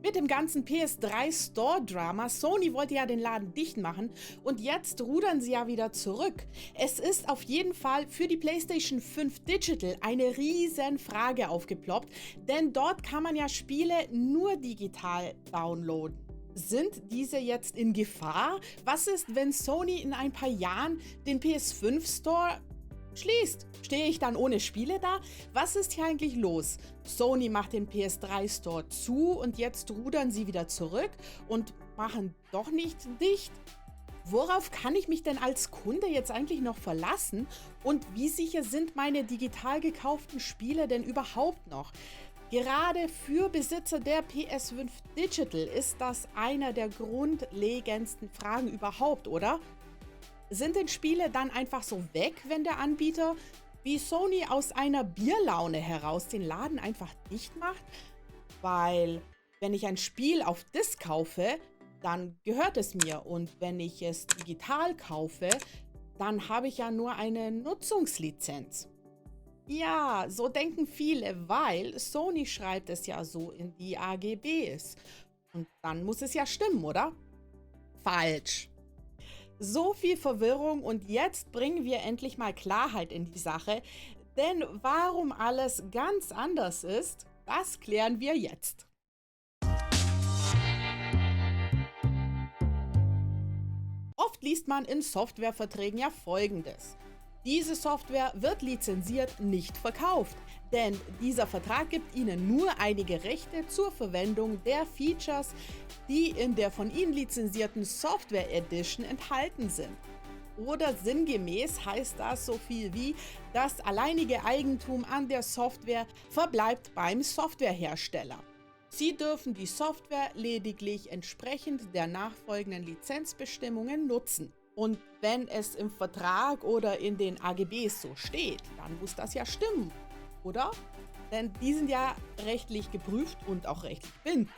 Mit dem ganzen PS3 Store-Drama, Sony wollte ja den Laden dicht machen und jetzt rudern sie ja wieder zurück. Es ist auf jeden Fall für die PlayStation 5 Digital eine riesen Frage aufgeploppt, denn dort kann man ja Spiele nur digital downloaden. Sind diese jetzt in Gefahr? Was ist, wenn Sony in ein paar Jahren den PS5 Store schließt? Stehe ich dann ohne Spiele da? Was ist hier eigentlich los? Sony macht den PS3 Store zu und jetzt rudern sie wieder zurück und machen doch nicht dicht? Worauf kann ich mich denn als Kunde jetzt eigentlich noch verlassen? Und wie sicher sind meine digital gekauften Spiele denn überhaupt noch? Gerade für Besitzer der PS5 Digital ist das einer der grundlegendsten Fragen überhaupt, oder? Sind denn Spiele dann einfach so weg, wenn der Anbieter wie Sony aus einer Bierlaune heraus den Laden einfach dicht macht? Weil, wenn ich ein Spiel auf Disc kaufe, dann gehört es mir. Und wenn ich es digital kaufe, dann habe ich ja nur eine Nutzungslizenz. Ja, so denken viele, weil Sony schreibt es ja so in die AGBs. Und dann muss es ja stimmen, oder? Falsch. So viel Verwirrung und jetzt bringen wir endlich mal Klarheit in die Sache. Denn warum alles ganz anders ist, das klären wir jetzt. Oft liest man in Softwareverträgen ja Folgendes: Diese Software wird lizenziert, nicht verkauft, denn dieser Vertrag gibt Ihnen nur einige Rechte zur Verwendung der Features, die in der von Ihnen lizenzierten Software Edition enthalten sind. Oder sinngemäß heißt das so viel wie: Das alleinige Eigentum an der Software verbleibt beim Softwarehersteller. Sie dürfen die Software lediglich entsprechend der nachfolgenden Lizenzbestimmungen nutzen. Und wenn es im Vertrag oder in den AGBs so steht, dann muss das ja stimmen, oder? Denn die sind ja rechtlich geprüft und auch rechtlich bindend.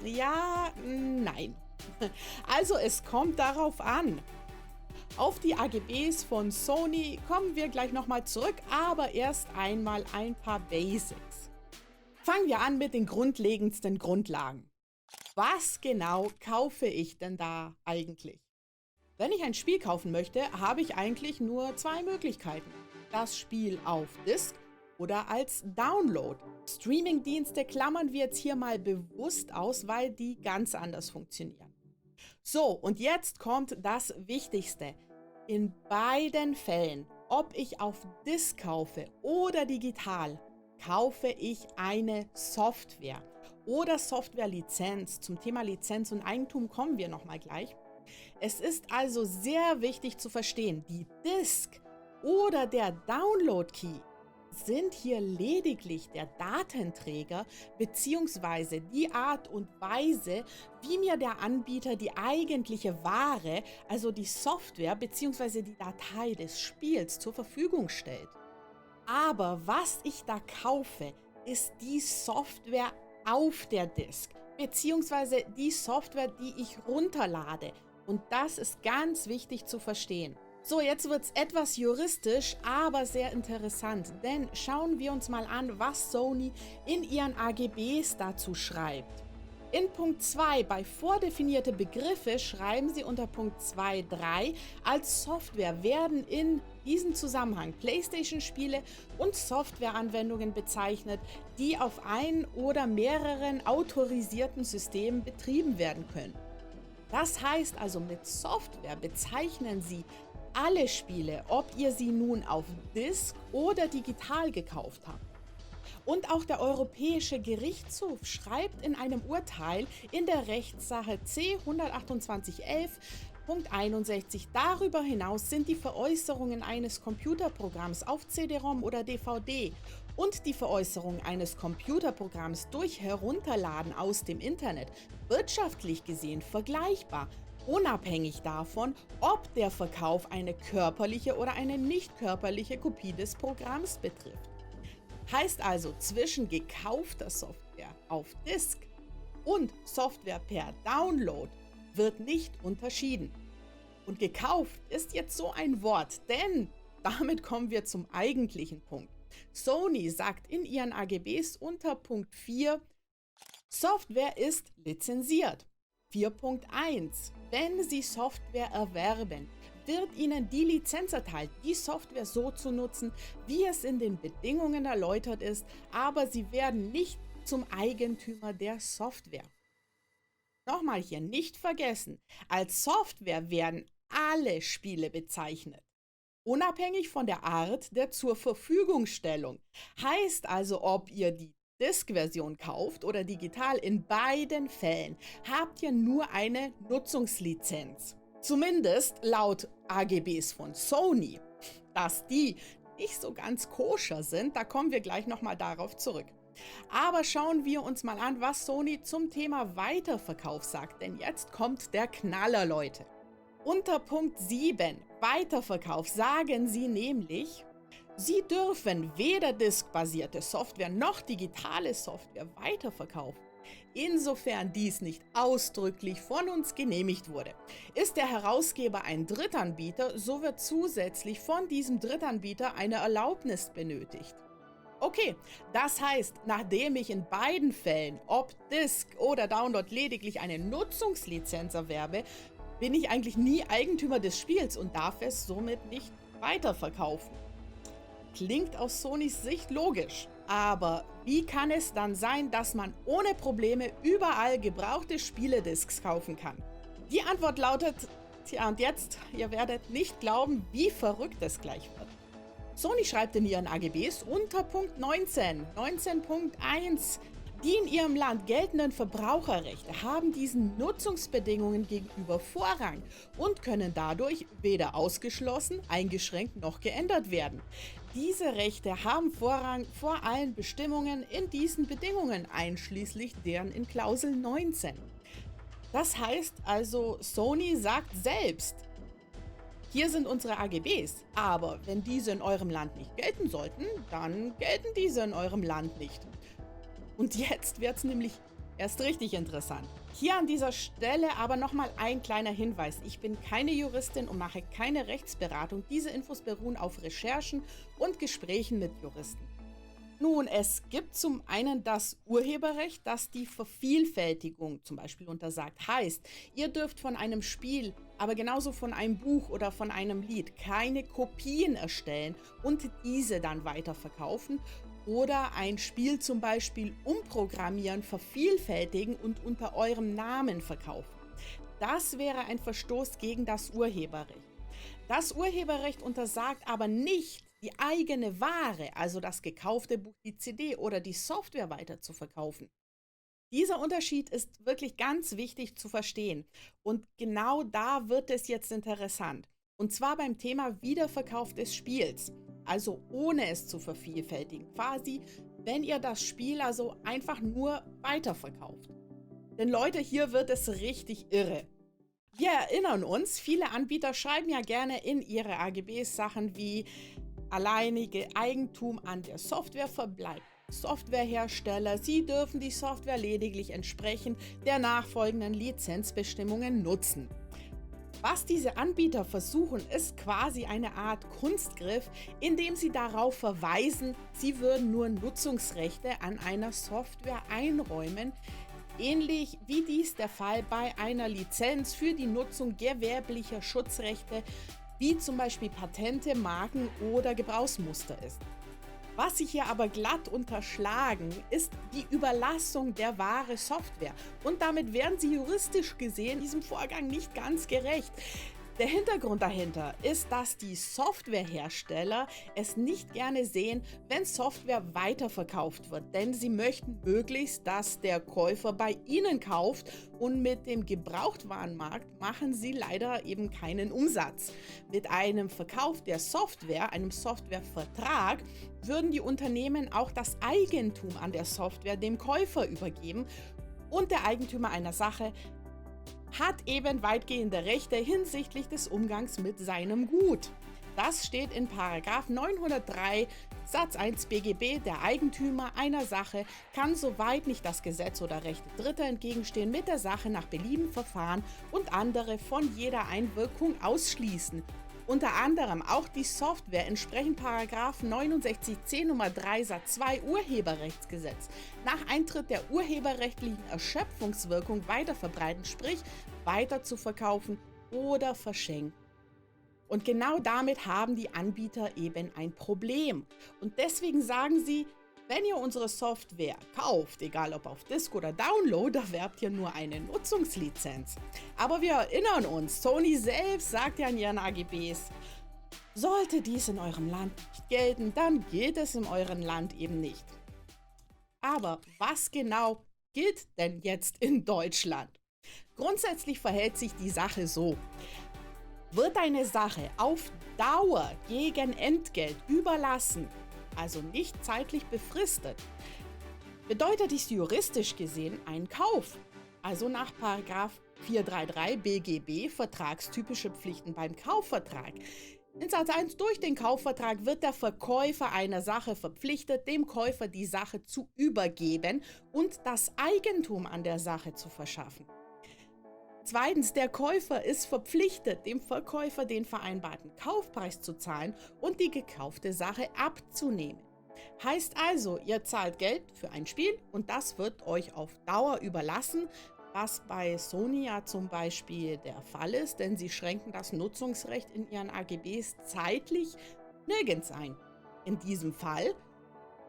Ja, nein. Also es kommt darauf an. Auf die AGBs von Sony kommen wir gleich nochmal zurück, aber erst einmal ein paar Basics. Fangen wir an mit den grundlegendsten Grundlagen. Was genau kaufe ich denn da eigentlich? Wenn ich ein Spiel kaufen möchte, habe ich eigentlich nur zwei Möglichkeiten: Das Spiel auf Disc oder als Download. Streamingdienste klammern wir jetzt hier mal bewusst aus, weil die ganz anders funktionieren. So, und jetzt kommt das Wichtigste. In beiden Fällen, ob ich auf Disc kaufe oder digital, kaufe ich eine Software oder Softwarelizenz. Zum Thema Lizenz und Eigentum kommen wir nochmal gleich. Es ist also sehr wichtig zu verstehen, die Disk oder der Download-Key sind hier lediglich der Datenträger bzw. die Art und Weise, wie mir der Anbieter die eigentliche Ware, also die Software bzw. die Datei des Spiels zur Verfügung stellt. Aber was ich da kaufe, ist die Software auf der Disk bzw. die Software, die ich runterlade. Und das ist ganz wichtig zu verstehen. So, jetzt wird es etwas juristisch, aber sehr interessant, denn schauen wir uns mal an, was Sony in ihren AGBs dazu schreibt. In Punkt 2 bei vordefinierte Begriffe schreiben sie unter Punkt 2.3, als Software werden in diesem Zusammenhang PlayStation-Spiele und Softwareanwendungen bezeichnet, die auf ein oder mehreren autorisierten Systemen betrieben werden können. Das heißt also, mit Software bezeichnen sie alle Spiele, ob ihr sie nun auf Disc oder digital gekauft habt. Und auch der Europäische Gerichtshof schreibt in einem Urteil in der Rechtssache C-128-11.61, darüber hinaus sind die Veräußerungen eines Computerprogramms auf CD-ROM oder DVD und die Veräußerung eines Computerprogramms durch Herunterladen aus dem Internet wirtschaftlich gesehen vergleichbar, unabhängig davon, ob der Verkauf eine körperliche oder eine nicht körperliche Kopie des Programms betrifft. Heißt also, zwischen gekaufter Software auf Disk und Software per Download wird nicht unterschieden. Und gekauft ist jetzt so ein Wort, denn damit kommen wir zum eigentlichen Punkt. Sony sagt in ihren AGBs unter Punkt 4, Software ist lizenziert. 4.1. Wenn Sie Software erwerben, wird Ihnen die Lizenz erteilt, die Software so zu nutzen, wie es in den Bedingungen erläutert ist, aber Sie werden nicht zum Eigentümer der Software. Nochmal hier nicht vergessen, als Software werden alle Spiele bezeichnet, unabhängig von der Art der Zurverfügungstellung. Heißt also, ob ihr die Disk-Version kauft oder digital, in beiden Fällen habt ihr nur eine Nutzungslizenz. Zumindest laut AGBs von Sony. Dass die nicht so ganz koscher sind, da kommen wir gleich nochmal darauf zurück. Aber schauen wir uns mal an, was Sony zum Thema Weiterverkauf sagt, denn jetzt kommt der Knaller, Leute. Unter Punkt 7, Weiterverkauf, sagen sie nämlich: Sie dürfen weder diskbasierte Software noch digitale Software weiterverkaufen, insofern dies nicht ausdrücklich von uns genehmigt wurde. Ist der Herausgeber ein Drittanbieter, so wird zusätzlich von diesem Drittanbieter eine Erlaubnis benötigt. Okay, das heißt, nachdem ich in beiden Fällen, ob Disk oder Download, lediglich eine Nutzungslizenz erwerbe, bin ich eigentlich nie Eigentümer des Spiels und darf es somit nicht weiterverkaufen. Klingt aus Sonys Sicht logisch, aber wie kann es dann sein, dass man ohne Probleme überall gebrauchte Spieledisks kaufen kann? Die Antwort lautet, tja, und jetzt, ihr werdet nicht glauben, wie verrückt es gleich wird. Sony schreibt in ihren AGBs unter Punkt 19.1, die in ihrem Land geltenden Verbraucherrechte haben diesen Nutzungsbedingungen gegenüber Vorrang und können dadurch weder ausgeschlossen, eingeschränkt noch geändert werden. Diese Rechte haben Vorrang vor allen Bestimmungen in diesen Bedingungen, einschließlich deren in Klausel 19. Das heißt also, Sony sagt selbst: Hier sind unsere AGBs, aber wenn diese in eurem Land nicht gelten sollten, dann gelten diese in eurem Land nicht. Und jetzt wird es nämlich erst richtig interessant. Hier an dieser Stelle aber nochmal ein kleiner Hinweis. Ich bin keine Juristin und mache keine Rechtsberatung. Diese Infos beruhen auf Recherchen und Gesprächen mit Juristen. Nun, es gibt zum einen das Urheberrecht, das die Vervielfältigung zum Beispiel untersagt. Heißt, ihr dürft von einem Spiel, aber genauso von einem Buch oder von einem Lied keine Kopien erstellen und diese dann weiterverkaufen oder ein Spiel zum Beispiel umprogrammieren, vervielfältigen und unter eurem Namen verkaufen. Das wäre ein Verstoß gegen das Urheberrecht. Das Urheberrecht untersagt aber nicht, die eigene Ware, also das gekaufte Buch, die CD oder die Software weiter zu verkaufen. Dieser Unterschied ist wirklich ganz wichtig zu verstehen. Und genau da wird es jetzt interessant. Und zwar beim Thema Wiederverkauf des Spiels. Also ohne es zu vervielfältigen. Quasi, wenn ihr das Spiel also einfach nur weiterverkauft. Denn Leute, hier wird es richtig irre. Wir erinnern uns, viele Anbieter schreiben ja gerne in ihre AGBs Sachen wie: alleinige Eigentum an der Software verbleibt Softwarehersteller. Sie dürfen die Software lediglich entsprechend der nachfolgenden Lizenzbestimmungen nutzen. Was diese Anbieter versuchen, ist quasi eine Art Kunstgriff, indem sie darauf verweisen, sie würden nur Nutzungsrechte an einer Software einräumen, ähnlich wie dies der Fall bei einer Lizenz für die Nutzung gewerblicher Schutzrechte wie zum Beispiel Patente, Marken oder Gebrauchsmuster ist. Was sie hier aber glatt unterschlagen, ist die Überlassung der Ware Software. Und damit werden sie juristisch gesehen diesem Vorgang nicht ganz gerecht. Der Hintergrund dahinter ist, dass die Softwarehersteller es nicht gerne sehen, wenn Software weiterverkauft wird, denn sie möchten möglichst, dass der Käufer bei ihnen kauft und mit dem Gebrauchtwarenmarkt machen sie leider eben keinen Umsatz. Mit einem Verkauf der Software, einem Softwarevertrag, würden die Unternehmen auch das Eigentum an der Software dem Käufer übergeben und der Eigentümer einer Sache hat eben weitgehende Rechte hinsichtlich des Umgangs mit seinem Gut. Das steht in § 903 Satz 1 BGB. Der Eigentümer einer Sache kann, soweit nicht das Gesetz oder Rechte Dritter entgegenstehen, mit der Sache nach Belieben verfahren und andere von jeder Einwirkung ausschließen Unter anderem auch die Software entsprechend § 69c Nummer 3 Satz 2 Urheberrechtsgesetz nach Eintritt der urheberrechtlichen Erschöpfungswirkung weiterverbreiten, sprich weiter zu verkaufen oder verschenken. Und genau damit haben die Anbieter eben ein Problem. Und deswegen sagen sie, wenn ihr unsere Software kauft, egal ob auf Disk oder Download, erwerbt ihr nur eine Nutzungslizenz. Aber wir erinnern uns, Sony selbst sagt ja in ihren AGBs, sollte dies in eurem Land nicht gelten, dann gilt es in eurem Land eben nicht. Aber was genau gilt denn jetzt in Deutschland? Grundsätzlich verhält sich die Sache so. Wird eine Sache auf Dauer gegen Entgelt überlassen, also nicht zeitlich befristet, bedeutet dies juristisch gesehen ein Kauf. Also nach § 433 BGB vertragstypische Pflichten beim Kaufvertrag. In Satz 1 durch den Kaufvertrag wird der Verkäufer einer Sache verpflichtet, dem Käufer die Sache zu übergeben und das Eigentum an der Sache zu verschaffen. Zweitens, der Käufer ist verpflichtet, dem Verkäufer den vereinbarten Kaufpreis zu zahlen und die gekaufte Sache abzunehmen. Heißt also, ihr zahlt Geld für ein Spiel und das wird euch auf Dauer überlassen, was bei Sony ja zum Beispiel der Fall ist, denn sie schränken das Nutzungsrecht in ihren AGBs zeitlich nirgends ein. In diesem Fall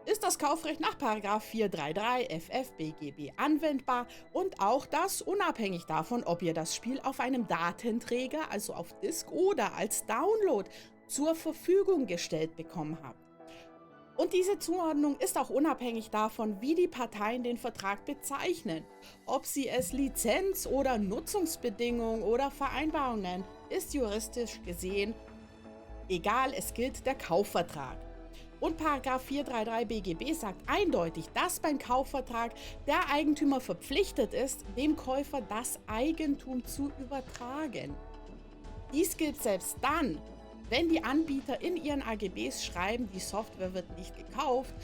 ist das Kaufrecht nach § 433 FF BGB anwendbar und auch das unabhängig davon, ob ihr das Spiel auf einem Datenträger, also auf Disk oder als Download zur Verfügung gestellt bekommen habt. Und diese Zuordnung ist auch unabhängig davon, wie die Parteien den Vertrag bezeichnen. Ob sie es Lizenz- oder Nutzungsbedingungen oder Vereinbarung nennen, ist juristisch gesehen egal, es gilt der Kaufvertrag. Und § 433 BGB sagt eindeutig, dass beim Kaufvertrag der Eigentümer verpflichtet ist, dem Käufer das Eigentum zu übertragen. Dies gilt selbst dann, wenn die Anbieter in ihren AGBs schreiben, die Software wird nicht gekauft,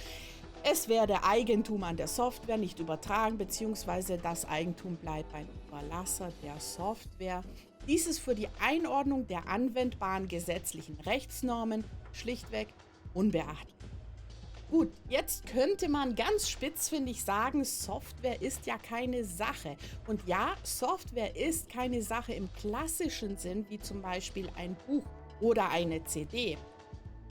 es werde Eigentum an der Software nicht übertragen bzw. das Eigentum bleibt beim Überlasser der Software. Dies ist für die Einordnung der anwendbaren gesetzlichen Rechtsnormen schlichtweg unbeachtet. Gut, jetzt könnte man ganz spitzfindig sagen, Software ist ja keine Sache. Und ja, Software ist keine Sache im klassischen Sinn, wie zum Beispiel ein Buch oder eine CD.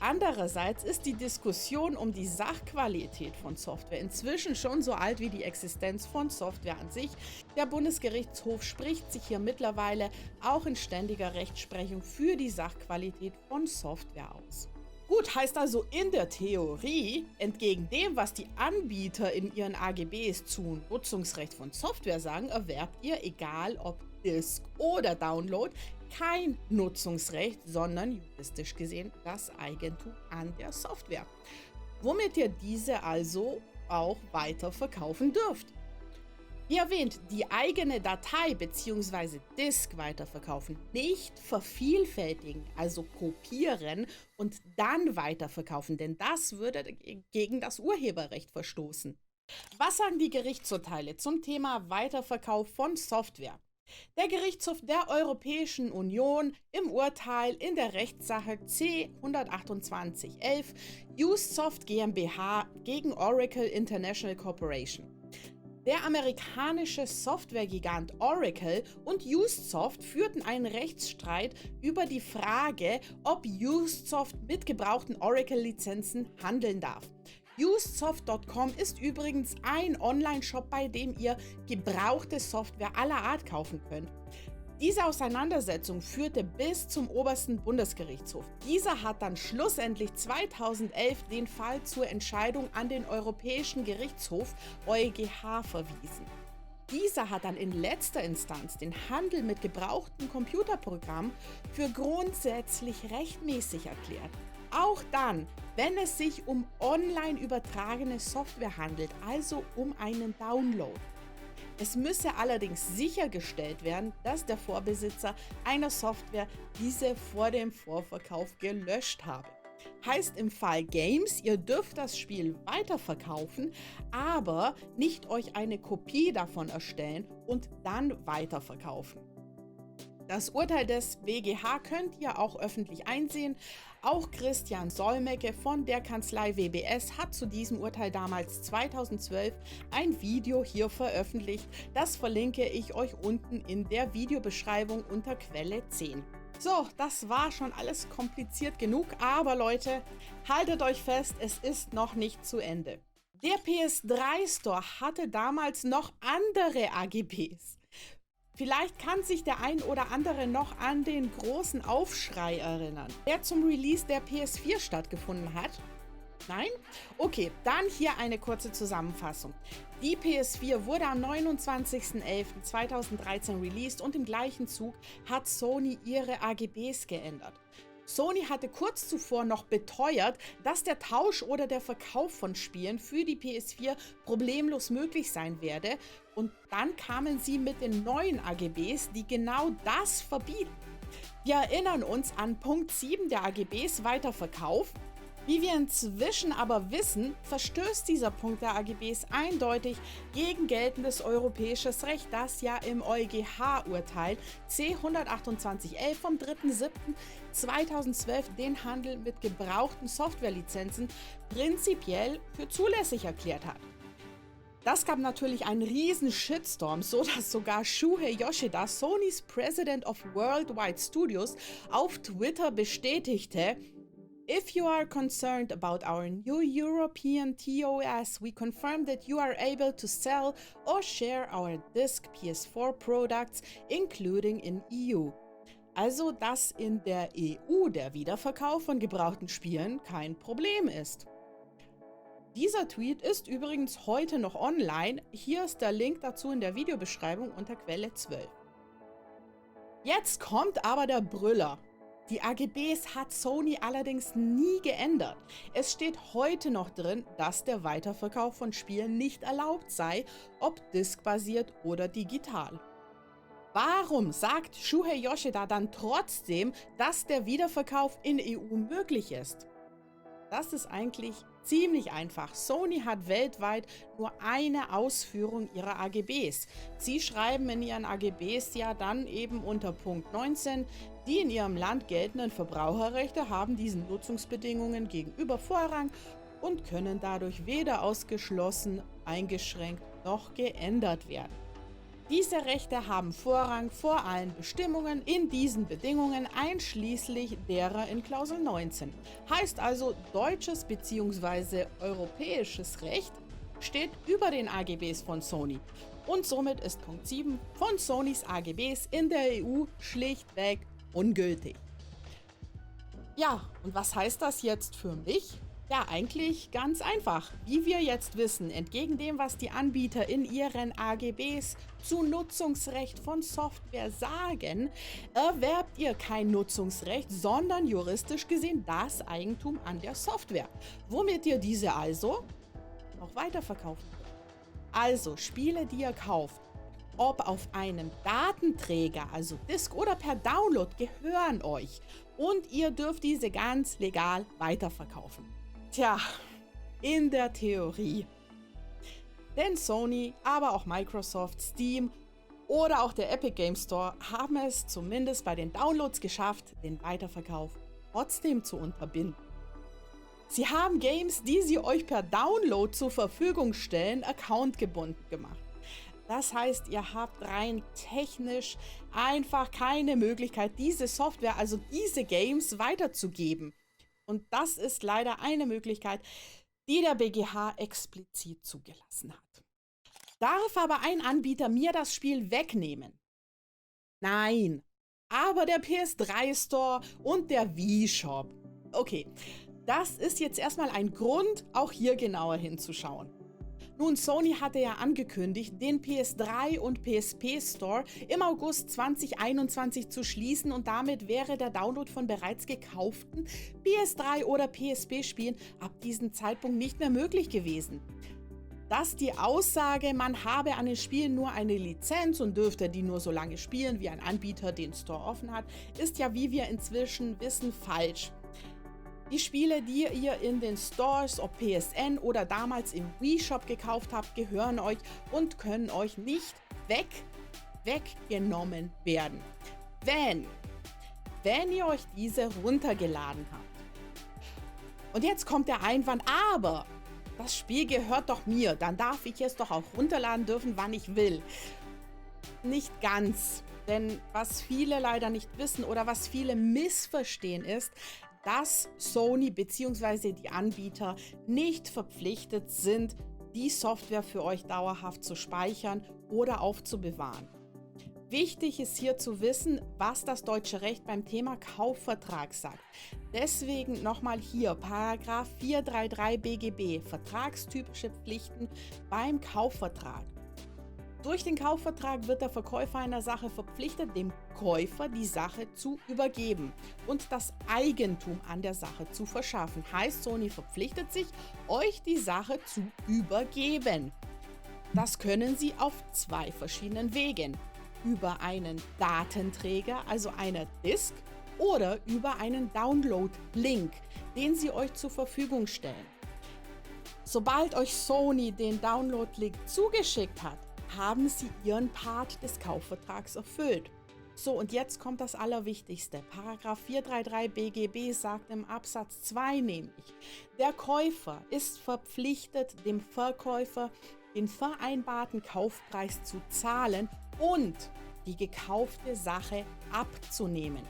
Andererseits ist die Diskussion um die Sachqualität von Software inzwischen schon so alt wie die Existenz von Software an sich. Der Bundesgerichtshof spricht sich hier mittlerweile auch in ständiger Rechtsprechung für die Sachqualität von Software aus. Gut, heißt also in der Theorie, entgegen dem, was die Anbieter in ihren AGBs zu Nutzungsrecht von Software sagen, erwerbt ihr, egal ob Disk oder Download, kein Nutzungsrecht, sondern juristisch gesehen das Eigentum an der Software, womit ihr diese also auch weiter verkaufen dürft. Wie erwähnt, die eigene Datei bzw. Disk weiterverkaufen, nicht vervielfältigen, also kopieren und dann weiterverkaufen, denn das würde gegen das Urheberrecht verstoßen. Was sagen die Gerichtsurteile zum Thema Weiterverkauf von Software? Der Gerichtshof der Europäischen Union im Urteil in der Rechtssache C-128-11 Usesoft GmbH gegen Oracle International Corporation. Der amerikanische Softwaregigant Oracle und Usesoft führten einen Rechtsstreit über die Frage, ob Usesoft mit gebrauchten Oracle-Lizenzen handeln darf. Usesoft.com ist übrigens ein Online-Shop, bei dem ihr gebrauchte Software aller Art kaufen könnt. Diese Auseinandersetzung führte bis zum obersten Bundesgerichtshof. Dieser hat dann schlussendlich 2011 den Fall zur Entscheidung an den Europäischen Gerichtshof EuGH verwiesen. Dieser hat dann in letzter Instanz den Handel mit gebrauchten Computerprogrammen für grundsätzlich rechtmäßig erklärt. Auch dann, wenn es sich um online übertragene Software handelt, also um einen Download. Es müsse allerdings sichergestellt werden, dass der Vorbesitzer einer Software diese vor dem Vorverkauf gelöscht habe. Heißt im Fall Games, ihr dürft das Spiel weiterverkaufen, aber nicht euch eine Kopie davon erstellen und dann weiterverkaufen. Das Urteil des BGH könnt ihr auch öffentlich einsehen. Auch Christian Solmecke von der Kanzlei WBS hat zu diesem Urteil damals 2012 ein Video hier veröffentlicht. Das verlinke ich euch unten in der Videobeschreibung unter Quelle 10. So, das war schon alles kompliziert genug, aber Leute, haltet euch fest, es ist noch nicht zu Ende. Der PS3 Store hatte damals noch andere AGBs. Vielleicht kann sich der ein oder andere noch an den großen Aufschrei erinnern, der zum Release der PS4 stattgefunden hat. Nein? Okay, dann hier eine kurze Zusammenfassung. Die PS4 wurde am 29.11.2013 released und im gleichen Zug hat Sony ihre AGBs geändert. Sony hatte kurz zuvor noch beteuert, dass der Tausch oder der Verkauf von Spielen für die PS4 problemlos möglich sein werde, und dann kamen sie mit den neuen AGBs, die genau das verbieten. Wir erinnern uns an Punkt 7 der AGBs, Weiterverkauf. Wie wir inzwischen aber wissen, verstößt dieser Punkt der AGBs eindeutig gegen geltendes europäisches Recht, das ja im EuGH-Urteil C-128/11 vom 3.7.2012 den Handel mit gebrauchten Softwarelizenzen prinzipiell für zulässig erklärt hat. Das gab natürlich einen riesen Shitstorm, so dass sogar Shuhei Yoshida, Sonys President of Worldwide Studios, auf Twitter bestätigte: "If you are concerned about our new European TOS, we confirm that you are able to sell or share our disc PS4 products, including in EU." Also, dass in der EU der Wiederverkauf von gebrauchten Spielen kein Problem ist. Dieser Tweet ist übrigens heute noch online. Hier ist der Link dazu in der Videobeschreibung unter Quelle 12. Jetzt kommt aber der Brüller. Die AGBs hat Sony allerdings nie geändert. Es steht heute noch drin, dass der Weiterverkauf von Spielen nicht erlaubt sei, ob diskbasiert oder digital. Warum sagt Shuhei Yoshida dann trotzdem, dass der Wiederverkauf in EU möglich ist? Das ist eigentlich ziemlich einfach. Sony hat weltweit nur eine Ausführung ihrer AGBs. Sie schreiben in ihren AGBs ja dann eben unter Punkt 19, die in ihrem Land geltenden Verbraucherrechte haben diesen Nutzungsbedingungen gegenüber Vorrang und können dadurch weder ausgeschlossen, eingeschränkt noch geändert werden. Diese Rechte haben Vorrang vor allen Bestimmungen in diesen Bedingungen, einschließlich derer in Klausel 19. Heißt also, deutsches bzw. europäisches Recht steht über den AGBs von Sony. Und somit ist Punkt 7 von Sonys AGBs in der EU schlichtweg ungültig. Ja, und was heißt das jetzt für mich? Ja, eigentlich ganz einfach. Wie wir jetzt wissen, entgegen dem, was die Anbieter in ihren AGBs zu Nutzungsrecht von Software sagen, erwerbt ihr kein Nutzungsrecht, sondern juristisch gesehen das Eigentum an der Software, womit ihr diese also noch weiterverkaufen könnt. Also Spiele, die ihr kauft, ob auf einem Datenträger, also Disk oder per Download, gehören euch und ihr dürft diese ganz legal weiterverkaufen. Tja, in der Theorie. Denn Sony, aber auch Microsoft, Steam oder auch der Epic Games Store haben es zumindest bei den Downloads geschafft, den Weiterverkauf trotzdem zu unterbinden. Sie haben Games, die sie euch per Download zur Verfügung stellen, accountgebunden gemacht. Das heißt, ihr habt rein technisch einfach keine Möglichkeit, diese Software, also diese Games weiterzugeben. Und das ist leider eine Möglichkeit, die der BGH explizit zugelassen hat. Darf aber ein Anbieter mir das Spiel wegnehmen? Nein, aber der PS3 Store und der Wii Shop. Okay, das ist jetzt erstmal ein Grund, auch hier genauer hinzuschauen. Nun, Sony hatte ja angekündigt, den PS3 und PSP Store im August 2021 zu schließen und damit wäre der Download von bereits gekauften PS3 oder PSP-Spielen ab diesem Zeitpunkt nicht mehr möglich gewesen. Dass die Aussage, man habe an den Spielen nur eine Lizenz und dürfte die nur so lange spielen, wie ein Anbieter den Store offen hat, ist ja, wie wir inzwischen wissen, falsch. Die Spiele, die ihr in den Stores, ob PSN oder damals im Wii Shop gekauft habt, gehören euch und können euch nicht weggenommen werden. wenn ihr euch diese runtergeladen habt. Und jetzt kommt der Einwand, aber das Spiel gehört doch mir, dann darf ich es doch auch runterladen dürfen, wann ich will. Nicht ganz, denn was viele leider nicht wissen oder was viele missverstehen ist, dass Sony bzw. die Anbieter nicht verpflichtet sind, die Software für euch dauerhaft zu speichern oder aufzubewahren. Wichtig ist hier zu wissen, was das deutsche Recht beim Thema Kaufvertrag sagt. Deswegen nochmal hier Paragraph 433 BGB, vertragstypische Pflichten beim Kaufvertrag. Durch den Kaufvertrag wird der Verkäufer einer Sache verpflichtet, dem Käufer die Sache zu übergeben und das Eigentum an der Sache zu verschaffen. Heißt, Sony verpflichtet sich, euch die Sache zu übergeben. Das können sie auf zwei verschiedenen Wegen. Über einen Datenträger, also eine Disk, oder über einen Download-Link, den sie euch zur Verfügung stellen. Sobald euch Sony den Download-Link zugeschickt hat, haben sie ihren Part des Kaufvertrags erfüllt. So, und jetzt kommt das Allerwichtigste. Paragraph 433 BGB sagt im Absatz 2 nämlich, der Käufer ist verpflichtet, dem Verkäufer den vereinbarten Kaufpreis zu zahlen und die gekaufte Sache abzunehmen.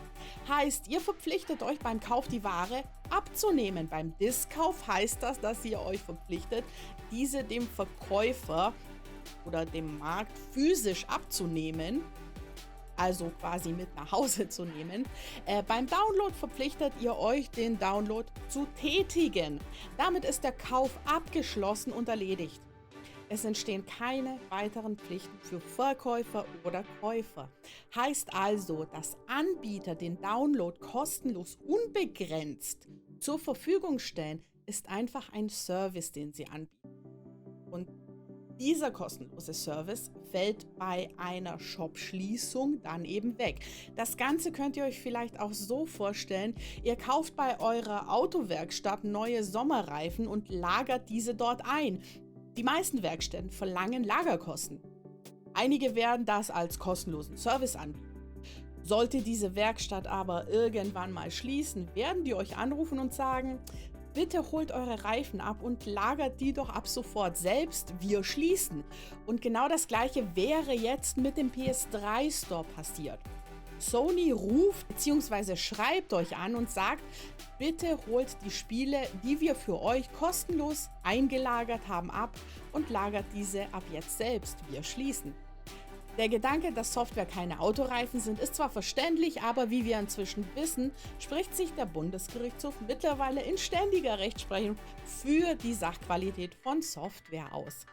Heißt, ihr verpflichtet euch beim Kauf die Ware abzunehmen. Beim Diskkauf heißt das, dass ihr euch verpflichtet, diese dem Verkäufer oder dem Markt physisch abzunehmen, also quasi mit nach Hause zu nehmen. Beim Download verpflichtet ihr euch, den Download zu tätigen. Damit ist der Kauf abgeschlossen und erledigt. Es entstehen keine weiteren Pflichten für Verkäufer oder Käufer. Heißt also, dass Anbieter den Download kostenlos unbegrenzt zur Verfügung stellen, ist einfach ein Service, den sie anbieten. Und dieser kostenlose Service fällt bei einer Shop-Schließung dann eben weg. Das Ganze könnt ihr euch vielleicht auch so vorstellen, ihr kauft bei eurer Autowerkstatt neue Sommerreifen und lagert diese dort ein. Die meisten Werkstätten verlangen Lagerkosten. Einige werden das als kostenlosen Service anbieten. Sollte diese Werkstatt aber irgendwann mal schließen, werden die euch anrufen und sagen, bitte holt eure Reifen ab und lagert die doch ab sofort selbst, wir schließen. Und genau das gleiche wäre jetzt mit dem PS3 Store passiert. Sony ruft bzw. schreibt euch an und sagt, bitte holt die Spiele, die wir für euch kostenlos eingelagert haben, ab und lagert diese ab jetzt selbst, wir schließen. Der Gedanke, dass Software keine Autoreifen sind, ist zwar verständlich, aber wie wir inzwischen wissen, spricht sich der Bundesgerichtshof mittlerweile in ständiger Rechtsprechung für die Sachqualität von Software aus.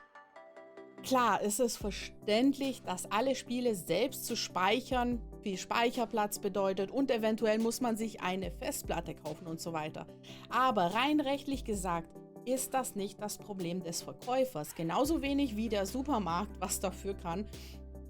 Klar, ist es verständlich, dass alle Spiele selbst zu speichern viel Speicherplatz bedeutet und eventuell muss man sich eine Festplatte kaufen und so weiter. Aber rein rechtlich gesagt ist das nicht das Problem des Verkäufers. Genauso wenig wie der Supermarkt was dafür kann,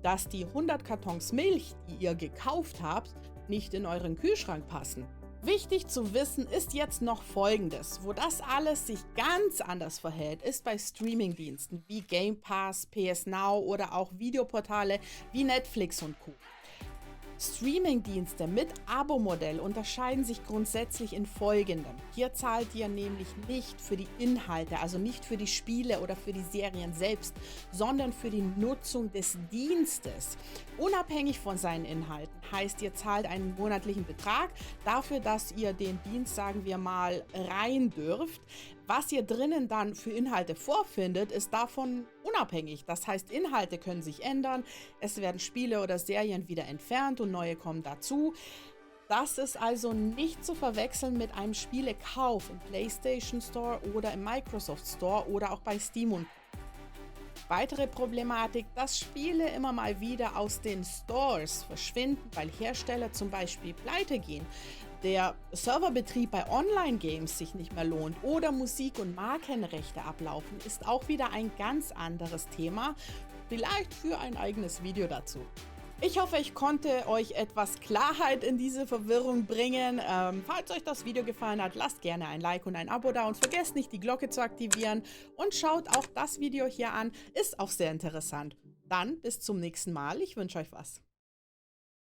dass die 100 Kartons Milch, die ihr gekauft habt, nicht in euren Kühlschrank passen. Wichtig zu wissen ist jetzt noch Folgendes. Wo das alles sich ganz anders verhält, ist bei Streamingdiensten wie Game Pass, PS Now oder auch Videoportale wie Netflix und Co. Streamingdienste mit Abo-Modell unterscheiden sich grundsätzlich in Folgendem. Hier zahlt ihr nämlich nicht für die Inhalte, also nicht für die Spiele oder für die Serien selbst, sondern für die Nutzung des Dienstes. Unabhängig von seinen Inhalten heißt, ihr zahlt einen monatlichen Betrag dafür, dass ihr den Dienst, sagen wir mal, rein dürft. Was ihr drinnen dann für Inhalte vorfindet, ist davon unabhängig. Das heißt, Inhalte können sich ändern, es werden Spiele oder Serien wieder entfernt und neue kommen dazu. Das ist also nicht zu verwechseln mit einem Spielekauf im PlayStation Store oder im Microsoft Store oder auch bei Steam und weitere Problematik, dass Spiele immer mal wieder aus den Stores verschwinden, weil Hersteller zum Beispiel pleite gehen, der Serverbetrieb bei Online-Games sich nicht mehr lohnt oder Musik- und Markenrechte ablaufen, ist auch wieder ein ganz anderes Thema, vielleicht für ein eigenes Video dazu. Ich hoffe, ich konnte euch etwas Klarheit in diese Verwirrung bringen. Falls euch das Video gefallen hat, lasst gerne ein Like und ein Abo da und vergesst nicht, die Glocke zu aktivieren und schaut auch das Video hier an, ist auch sehr interessant. Dann bis zum nächsten Mal, ich wünsche euch was.